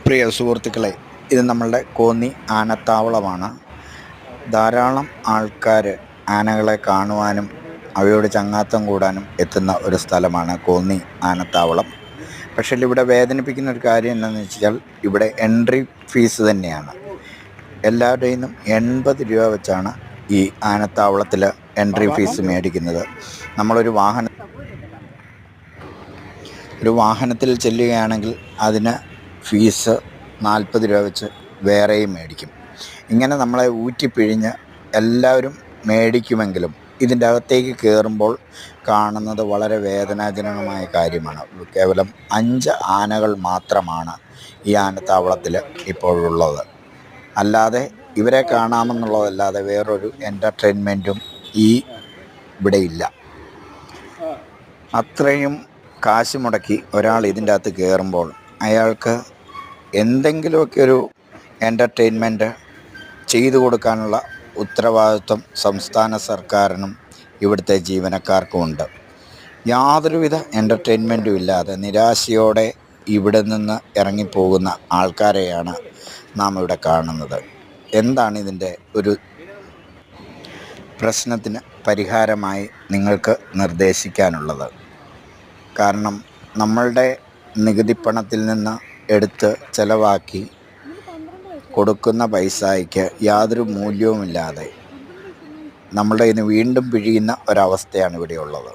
പ്രിയ സുഹൃത്തുക്കളെ, ഇത് നമ്മളുടെ കോന്നി ആനത്താവളമാണ്. ധാരാളം ആൾക്കാർ ആനകളെ കാണുവാനും അവയോട് ചങ്ങാത്തം കൂടാനും എത്തുന്ന ഒരു സ്ഥലമാണ് കോന്നി ആനത്താവളം. പക്ഷേ ഇവിടെ വേദനിപ്പിക്കുന്ന ഒരു കാര്യം എന്താണെന്ന് വെച്ചാൽ, ഇവിടെ എൻട്രി ഫീസ് തന്നെയാണ്. എല്ലാവരുടെയും നിന്നും 80 രൂപ വെച്ചാണ് ഈ ആനത്താവളത്തിൽ എൻട്രി ഫീസ് മേടിക്കുന്നത്. നമ്മളൊരു വാഹനത്തിൽ ചെല്ലുകയാണെങ്കിൽ അതിന് ഫീസ് 40 രൂപ വെച്ച് വേറെയും മേടിക്കും. ഇങ്ങനെ നമ്മളെ ഊറ്റിപ്പിഴിഞ്ഞ് എല്ലാവരും മേടിക്കുമെങ്കിലും ഇതിൻ്റെ അകത്തേക്ക് കയറുമ്പോൾ കാണുന്നത് വളരെ വേദനാജനകമായ കാര്യമാണ്. കേവലം 5 ആനകൾ മാത്രമാണ് ഈ ആനത്താവളത്തിൽ ഇപ്പോഴുള്ളത്. അല്ലാതെ ഇവരെ കാണാമെന്നുള്ളതല്ലാതെ വേറൊരു എൻ്റർടൈൻമെൻറ്റും ഇവിടെയില്ല. അത്രയും കാശ് മുടക്കി ഒരാൾ ഇതിൻ്റെ അകത്ത് കയറുമ്പോൾ അയാൾക്ക് എന്തെങ്കിലുമൊക്കെ ഒരു എൻ്റർടൈൻമെൻറ്റ് ചെയ്തു കൊടുക്കാനുള്ള ഉത്തരവാദിത്വം സംസ്ഥാന സർക്കാരിനും ഇവിടുത്തെ ജീവനക്കാർക്കുമുണ്ട്. യാതൊരുവിധ എൻ്റർടൈൻമെൻറ്റും ഇല്ലാതെ നിരാശയോടെ ഇവിടെ നിന്ന് ഇറങ്ങിപ്പോകുന്ന ആൾക്കാരെയാണ് നാം ഇവിടെ കാണുന്നത്. എന്താണ് ഇതിൻ്റെ ഒരു പ്രശ്നത്തിന് പരിഹാരമായി നിങ്ങൾക്ക് നിർദ്ദേശിക്കാനുള്ളത്? കാരണം നമ്മളുടെ നികുതിപ്പണത്തിൽ നിന്ന് എടുത്ത് ചിലവാക്കി കൊടുക്കുന്ന പൈസയ്ക്ക് യാതൊരു മൂല്യവുമില്ലാതെ നമ്മളുടെ കയ്യിൽ നിന്ന് വീണ്ടും പിഴിയുന്ന ഒരവസ്ഥയാണ് ഇവിടെയുള്ളത്.